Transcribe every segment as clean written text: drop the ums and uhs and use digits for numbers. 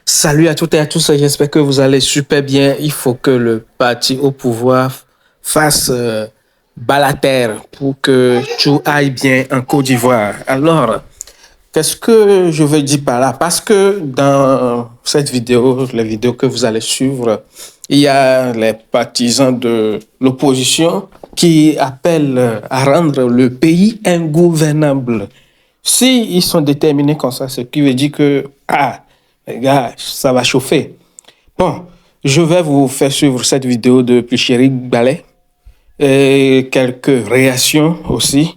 Salut à toutes et à tous, j'espère que vous allez super bien. Il faut que le parti au pouvoir fasse bas la terre pour que tout aille bien en Côte d'Ivoire. Alors, qu'est-ce que je veux dire par là? Parce que dans cette vidéo, les vidéos que vous allez suivre, il y a les partisans de l'opposition qui appellent à rendre le pays ingouvernable. Si ils sont déterminés comme ça, ce qui veut dire que, les gars, ça va chauffer. Bon, je vais vous faire suivre cette vidéo de Pluchéry Ballet et quelques réactions aussi.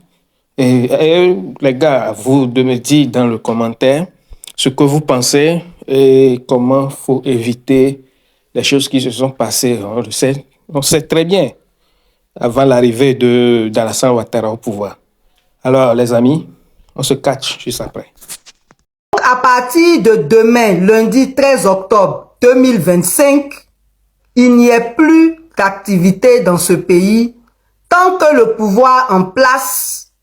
Et les gars, vous de me dire dans le commentaire ce que vous pensez et comment faut éviter les choses qui se sont passées. On sait très bien avant l'arrivée d'Alassane Ouattara au pouvoir. Alors, les amis, on se catch juste après. À partir de demain, lundi 13 octobre 2025, il n'y a plus d'activité dans ce pays tant que le pouvoir en place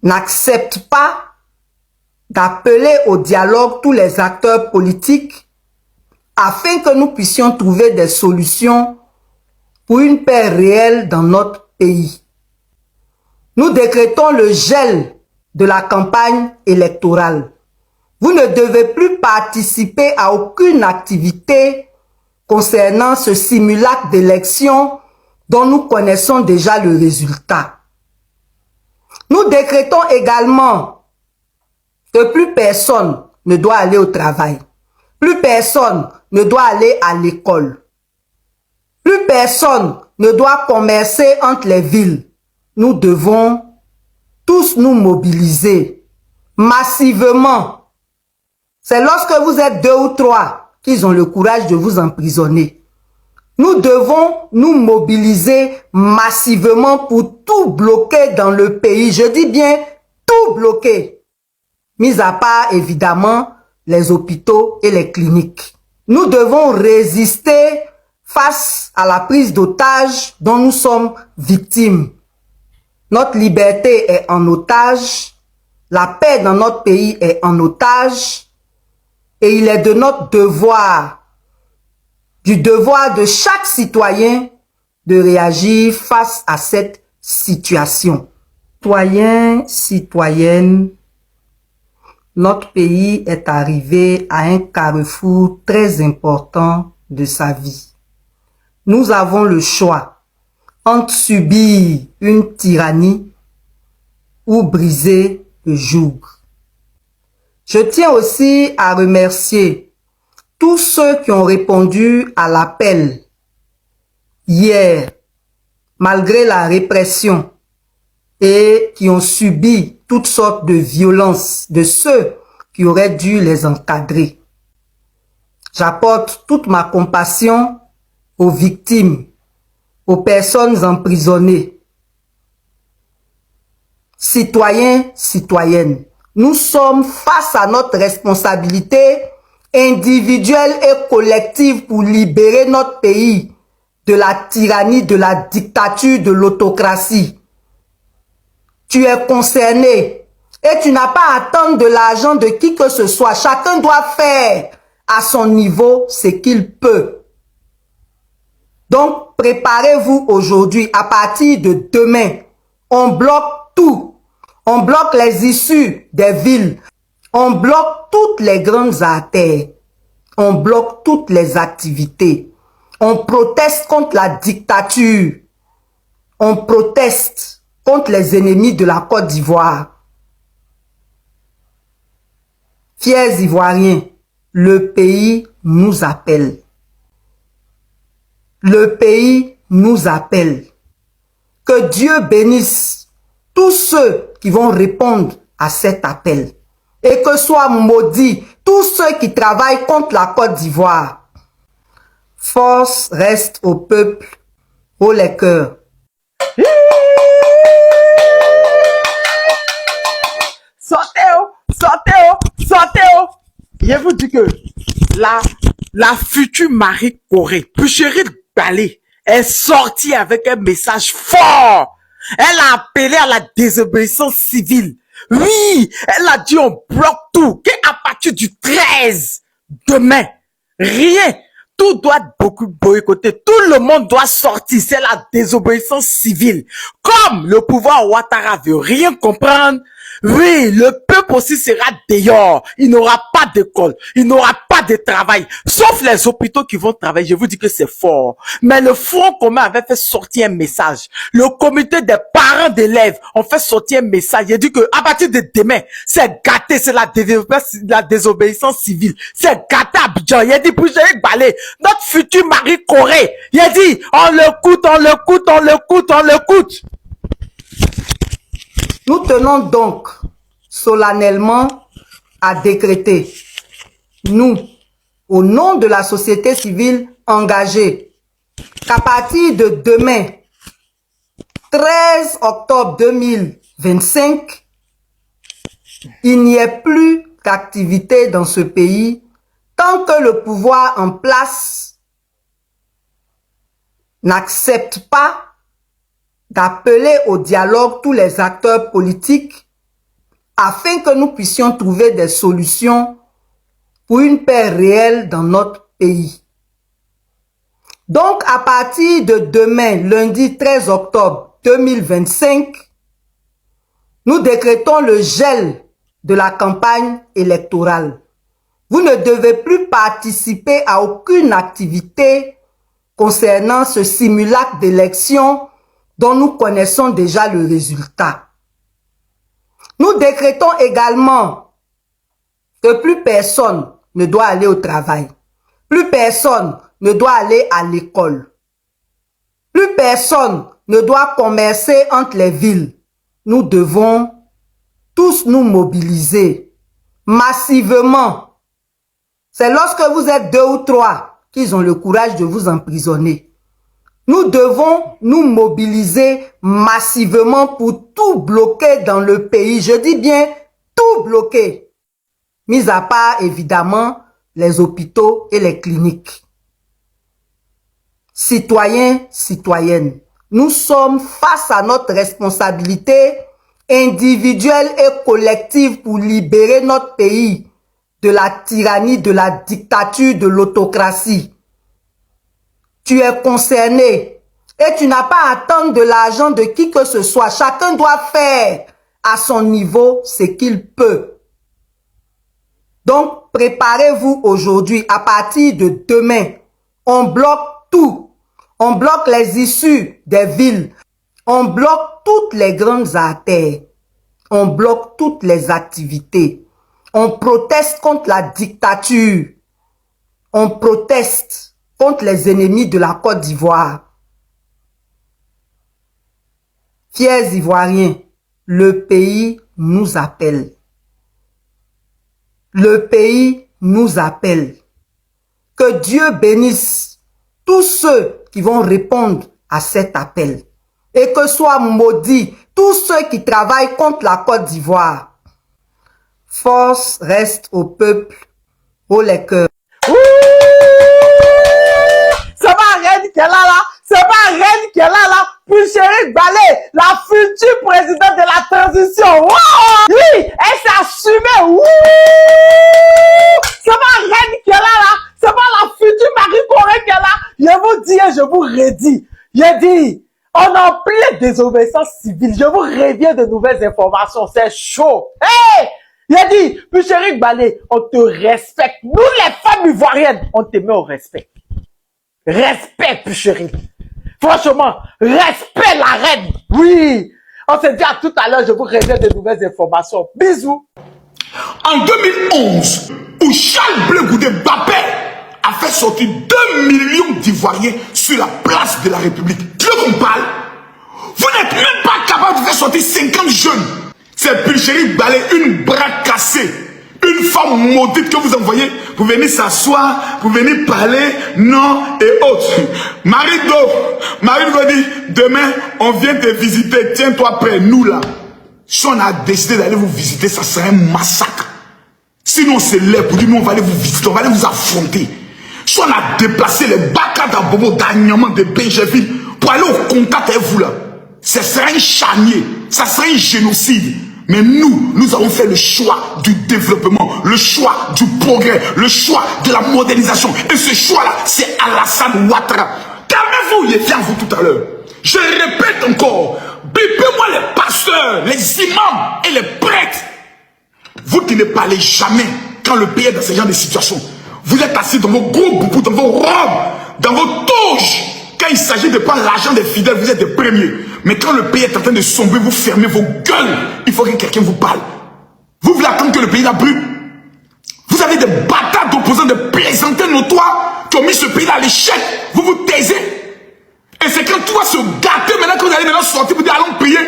n'accepte pas d'appeler au dialogue tous les acteurs politiques afin que nous puissions trouver des solutions pour une paix réelle dans notre pays. Nous décrétons le gel de la campagne électorale. Vous ne devez plus participer à aucune activité concernant ce simulacre d'élection dont nous connaissons déjà le résultat. Nous décrétons également que plus personne ne doit aller au travail, plus personne ne doit aller à l'école, plus personne ne doit commercer entre les villes. Nous devons tous nous mobiliser massivement. C'est lorsque vous êtes 2 ou 3 qu'ils ont le courage de vous emprisonner. Nous devons nous mobiliser massivement pour tout bloquer dans le pays. Je dis bien tout bloquer. Mis à part évidemment les hôpitaux et les cliniques. Nous devons résister face à la prise d'otages dont nous sommes victimes. Notre liberté est en otage, la paix dans notre pays est en otage et il est de notre devoir, du devoir de chaque citoyen de réagir face à cette situation. Citoyens, citoyennes, notre pays est arrivé à un carrefour très important de sa vie. Nous avons le choix entre subir une tyrannie ou briser le joug. Je tiens aussi à remercier tous ceux qui ont répondu à l'appel hier, malgré la répression, et qui ont subi toutes sortes de violences de ceux qui auraient dû les encadrer. J'apporte toute ma compassion aux victimes, aux personnes emprisonnées. Citoyens, citoyennes, nous sommes face à notre responsabilité individuelle et collective pour libérer notre pays de la tyrannie, de la dictature, de l'autocratie. Tu es concerné et tu n'as pas à attendre de l'argent de qui que ce soit. Chacun doit faire à son niveau ce qu'il peut. Donc, préparez-vous aujourd'hui. À partir de demain, on bloque tout. On bloque les issues des villes. On bloque toutes les grandes artères. On bloque toutes les activités. On proteste contre la dictature. On proteste contre les ennemis de la Côte d'Ivoire. Fiers Ivoiriens, le pays nous appelle. Le pays nous appelle. Que Dieu bénisse tous ceux qui vont répondre à cet appel. Et que soient maudits tous ceux qui travaillent contre la Côte d'Ivoire. Force reste au peuple, haut les cœurs. Sortez-vous, sortez-vous, sortez-vous. Je vous dis que la future Marie Corée, Pluchéry Ballet, est sortie avec un message fort. Elle a appelé à la désobéissance civile Oui, elle a dit on bloque tout. Qu'à partir du 13, demain, rien. Tout doit être beaucoup boycotté. Tout le monde doit sortir. C'est la désobéissance civile. Comme le pouvoir Ouattara veut rien comprendre, oui, le peuple aussi sera dehors. Il n'aura pas d'école. Il n'aura pas de travail. Sauf les hôpitaux qui vont travailler. Je vous dis que c'est fort. Mais le Front commun avait fait sortir un message. Le comité des parents d'élèves ont fait sortir un message. Il a dit que à partir de demain, c'est gâté. C'est la désobéissance civile. C'est gâté à Abidjan. Il a dit, pour Jean-Yves Balé, notre futur Marie Corée. Il a dit, on le coûte, on le coûte, on le coûte, on le coûte. Nous tenons donc solennellement à décréter, nous, au nom de la société civile engagée, qu'à partir de demain, 13 octobre 2025, il n'y ait plus d'activité dans ce pays tant que le pouvoir en place n'accepte pas d'appeler au dialogue tous les acteurs politiques afin que nous puissions trouver des solutions pour une paix réelle dans notre pays. Donc, à partir de demain, lundi 13 octobre 2025, nous décrétons le gel de la campagne électorale. Vous ne devez plus participer à aucune activité concernant ce simulacre d'élection dont nous connaissons déjà le résultat. Nous décrétons également que plus personne ne doit aller au travail, plus personne ne doit aller à l'école, plus personne ne doit commercer entre les villes. Nous devons tous nous mobiliser massivement. C'est lorsque vous êtes 2 ou 3 qu'ils ont le courage de vous emprisonner. Nous devons nous mobiliser massivement pour tout bloquer dans le pays. Je dis bien tout bloquer. Mis à part, évidemment, les hôpitaux et les cliniques. Citoyens, citoyennes, nous sommes face à notre responsabilité individuelle et collective pour libérer notre pays de la tyrannie, de la dictature, de l'autocratie. Tu es concerné et tu n'as pas à attendre de l'argent de qui que ce soit. Chacun doit faire à son niveau ce qu'il peut. Donc, préparez-vous aujourd'hui. À partir de demain, on bloque tout. On bloque les issues des villes. On bloque toutes les grandes artères. On bloque toutes les activités. On proteste contre la dictature. On proteste contre les ennemis de la Côte d'Ivoire. Fiers Ivoiriens, le pays nous appelle. Le pays nous appelle. Que Dieu bénisse tous ceux qui vont répondre à cet appel. Et que soient maudits tous ceux qui travaillent contre la Côte d'Ivoire. Force reste au peuple, haut les cœurs. C'est pas Reine qui est là. C'est pas Reine qui est là. Puis Chéri Balé, la future présidente de la transition. Wow! Oui, elle s'est assumée. Wouh! C'est pas Reine qui est là. C'est pas la future Marie Corée qui est là. Je vous dis et je vous redis. J'ai dit, on est en pleine désobéissance civile. Je vous reviens de nouvelles informations. C'est chaud. Hey! Il a dit, puis Chéri Balé, on te respecte. Nous, les femmes ivoiriennes, on te met au respect. Respect, puis Chéri. Franchement, respect la reine. Oui. On se dit à tout à l'heure, je vous reviens de nouvelles informations. Bisous. En 2011, où Charles Blé Goudé Bapé a fait sortir 2 millions d'Ivoiriens sur la place de la République. Tu veux qu'on parle? Vous n'êtes même pas capable de faire sortir 50 jeunes. C'est Pulchéri Balé, une bras cassée, une femme maudite que vous envoyez pour venir s'asseoir, pour venir parler, non et autres. Marie-Do dit, demain, on vient te visiter, tiens-toi prêt, nous là. Si on a décidé d'aller vous visiter, ça serait un massacre. Sinon, c'est l'air pour dire, nous, on va aller vous visiter, on va aller vous affronter. Si on a déplacé les Baka d'Abobo, d'Agnaman, de Benjeville, pour aller au contact avec vous là, ce serait un charnier, ça serait un génocide. Mais nous avons fait le choix du développement, le choix du progrès, le choix de la modernisation. Et ce choix-là, c'est Alassane Ouattara. Calmez-vous, il vient vous tout à l'heure. Je répète encore, bipez-moi les pasteurs, les imams et les prêtres. Vous qui ne parlez jamais quand le pays est dans ce genre de situation. Vous êtes assis dans vos gros boubous, dans vos robes, dans vos toges. Quand il s'agit de prendre l'argent des fidèles, vous êtes les premiers. Mais quand le pays est en train de sombrer, vous fermez vos gueules. Il faut que quelqu'un vous parle. Vous voulez attendre que le pays la brûle? Vous avez des bâtards d'opposants, des plaisantins notoires qui ont mis ce pays à l'échec. Vous vous taisez. Et c'est quand tout va se gâter maintenant que vous allez maintenant sortir pour dire allons payer.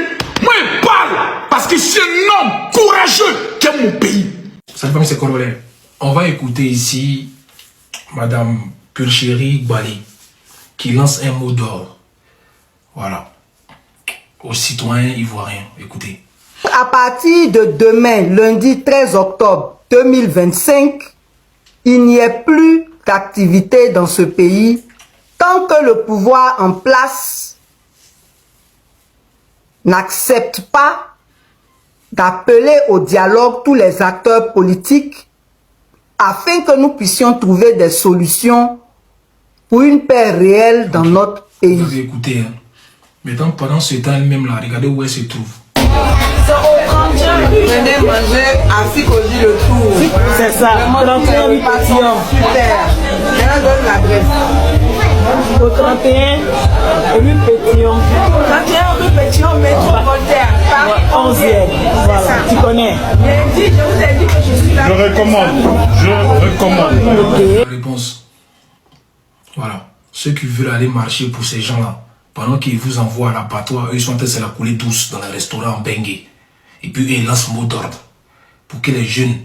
Moi je parle parce que je suis un homme courageux qui aime mon pays. Cette famille c'est corollaire. On va écouter ici Madame Pulchérie Balé qui lance un mot d'ordre. Voilà. Aux citoyens ivoiriens. Écoutez. À partir de demain, lundi 13 octobre 2025, il n'y a plus d'activité dans ce pays tant que le pouvoir en place n'accepte pas d'appeler au dialogue tous les acteurs politiques afin que nous puissions trouver des solutions pour une paix réelle dans notre pays. Vous avez écouté, hein? Maintenant, pendant ce temps, elle-même là, regardez où elle se trouve. Venez manger à Sikoji le tour. C'est ça. 31 rue Pétillon. Super. Maintenant, donne l'adresse. Au 31 rue Pétillon. 31 rue Pétillon, métro Voltaire. Paris 11e. Voilà. Tu connais. Je vous ai dit que je suis là. Je recommande. Réponse. Voilà. Ceux qui veulent aller marcher pour ces gens-là, pendant qu'ils vous envoient à l'abattoir, eux ils sont en train de se la couler douce dans les restaurants bengués. Et puis eux ils lancent mot d'ordre pour que les jeunes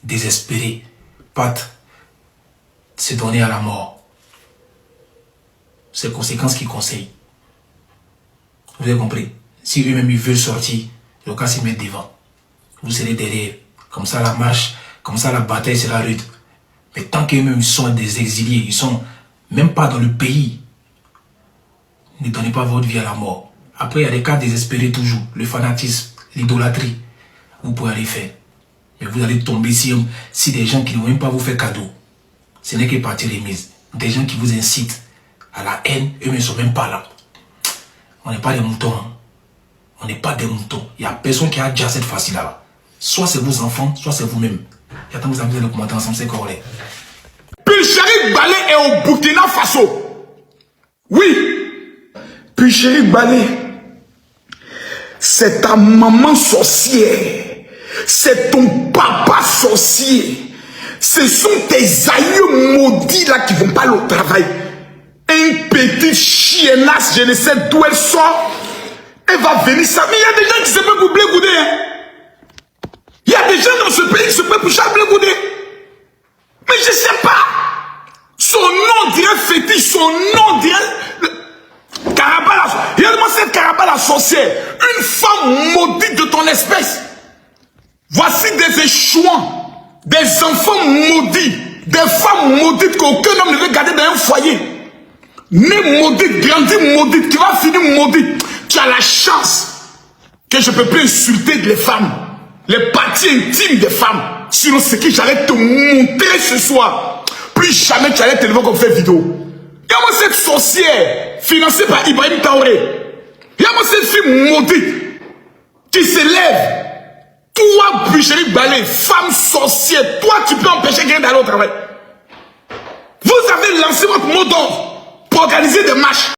désespérés partent se donner à la mort. C'est les conséquences qu'ils conseillent. Vous avez compris? Si eux-mêmes ils veulent sortir, le cas s'y mettre devant. Vous serez derrière. Comme ça la marche, comme ça la bataille sera rude. Mais tant qu'eux-mêmes ils sont des exilés, ils sont même pas dans le pays, ne donnez pas votre vie à la mort. Après, il y a des cas désespérés toujours. Le fanatisme, l'idolâtrie. Vous pouvez aller faire. Mais vous allez tomber si des gens qui ne vont même pas vous faire cadeau. Ce n'est que partie remise. Des gens qui vous incitent à la haine, eux ne sont même pas là. On n'est pas des moutons. Hein. On n'est pas des moutons. Il n'y a personne qui a déjà cette facile-là. Soit c'est vos enfants, soit c'est vous-même. Et attends, vous avez le commentaire ensemble, c'est correct. Pulchérie Balé est au Burkina Faso. Oui. Pulchérie Balé, c'est ta maman sorcière, c'est ton papa sorcier, ce sont tes aïeux maudits là qui vont pas aller au travail. Une petite chiennasse, je ne sais d'où elle sort, elle va venir ça. Mais il y a des gens qui se peuvent pour blégouder. Hein? Il y a des gens dans ce pays qui se peuvent pour chaque blégouder. Mais je ne sais pas. Son nom dirait fétiche, son nom dirait... Karaba, regarde-moi cette Karaba la sorcière, une femme maudite de ton espèce. Voici des échouants, des enfants maudits, des femmes maudites qu'aucun homme ne veut garder dans un foyer. Née maudite, grandie maudite, qui va finir maudite. Tu as la chance que je ne peux plus insulter les femmes, les parties intimes des femmes. Sinon, c'est que j'allais te montrer ce soir. Plus jamais tu allais te lever comme faire vidéo. Regarde-moi cette sorcière financée par Ibrahim Traoré. Regarde-moi cette fille maudite qui se lève. Toi, Pulchérie Balé, femme sorcière, toi tu peux empêcher quelqu'un d'aller au travail. Vous avez lancé votre mot d'ordre pour organiser des marches.